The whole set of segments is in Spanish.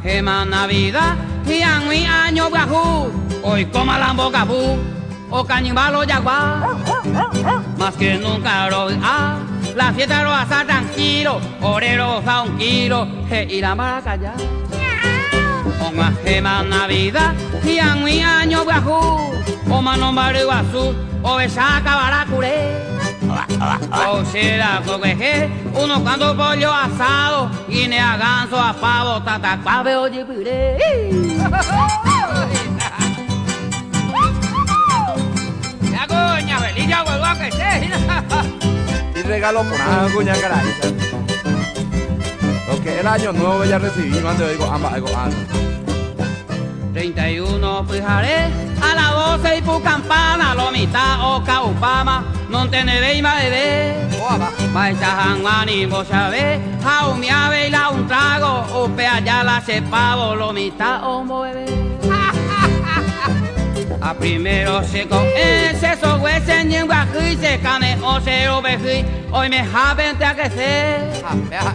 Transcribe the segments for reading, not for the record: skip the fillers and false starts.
Gema Navidad, y mi año guajú, hoy coma la boca bu, o cañibalo yaguá, más que nunca lo la fiesta lo hace tranquilo, orero fa un kilo, y la maracaya. Con Gema Navidad, y mi año guajú, o mano mario azul, o besaca baracuré. O será coqueje, uno cuando pollo asado, guinea, ganso, a pavo, tatacuave, oye, puré. Ya coña, velilla, vuelvo a que sé. Y regalo por una coña, caray. Lo que es el año nuevo ya recibí, no antes digo, ambas, algo antes. 31 fijaré a la 12 y pu campana, lo mitad o caupama, non te ne vei ma bebé. Va echar mani vos sabés, a un miave y la un trago, o pe allá la se pavo, lo mitad o mo bebé. A primero se con ese so huese ni en guají, se cane o se ovejí, hoy me jaben te a que se.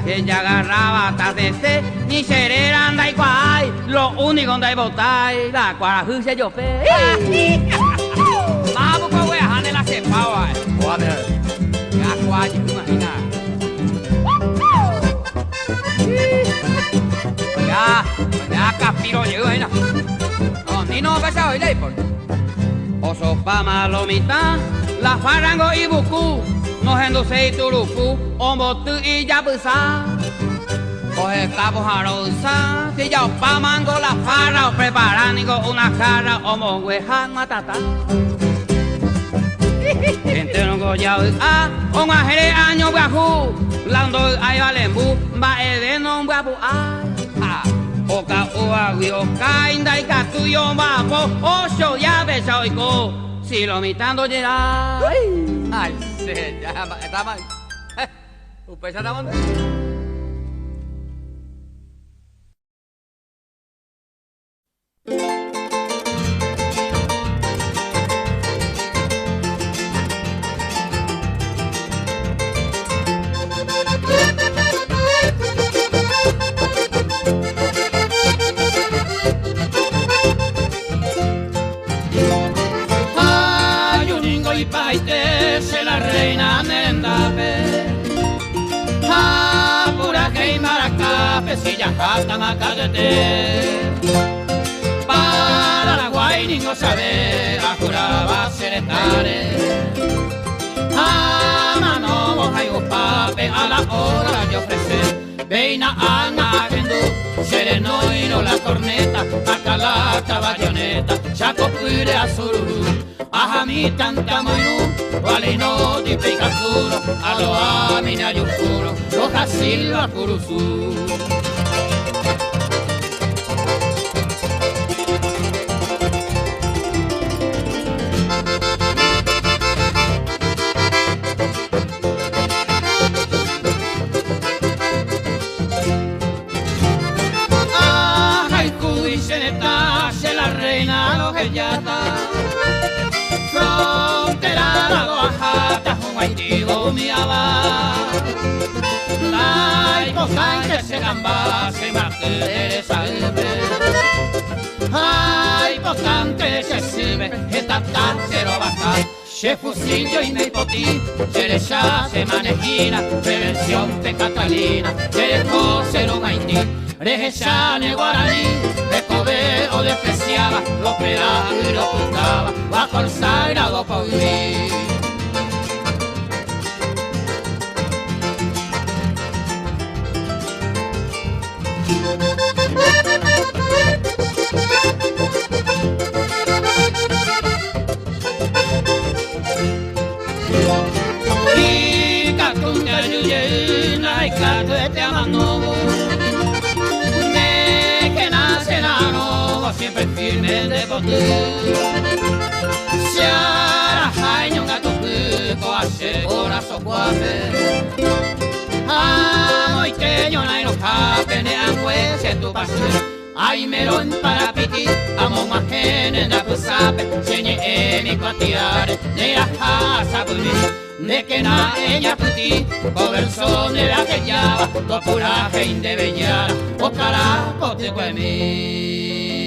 Ella agarraba hasta de se, ni serera anda y guay, lo único anda y botai, la cuarajú se yo fe. Vamos pues voy a dejarle la se pavo ahí. Ya guay, imagina. Ya capiro yo, ¿no? No, ni no pasa hoy, por. Oso pa malomita, la farango y bucú, no endose y turucú, ombotu y yabusa. Coge cabos a rosa, si ya pa mango la farra, o preparando una jarra, o monguejan matata. Gente no goya o majere año guajú, lando ay valembu, va de no guapu ay. Oka ua wioka indai katuyo mapo, ocho ya besoiko, si lo mitando llega. Ay, se ya estaba. ¿Usted está dónde? Se la reina Mendape, pura que y maracape, si ya hasta macagete. Para la guay ningo sabe, a curaba seretare. Mano moja y pape, a la hora de ofrecer. Veina ana agendu, sereno y no la corneta, acá la caballoneta, chaco pure a sururu. Ahami tanta moinu, vale no di peicazuro, alo amina yufuro, roja silva curuzu. Ay, cuiseneta, se la reina lo que ya está. Frontera la Oaxaca, un haitigo miaba. La cosa que se gamba, se marque salve. Ay, potente se sirve, esta tachero baja. Se fusillo y me hipotí, se le ya se manejina, prevención de Catalina, se le cosero un haití. Rejechane guaraní, de Kobe o despreciaba, lo operaba y lo ocultaba, bajo el sagrado Paulí. Y Cacunga Yuyena y Catuete Amanobo, siempre firme de poder. Si ahora hay un gato pico, hace corazón guape. Amo y que yo no hay no cape, ne angüe, si tu pase. Ay, melón para piti, amo más gente, na pusape, señe dico a tirare nella casa con me, de che na ella puti, coversone la che llava, copura che indebellara, o caracote con me.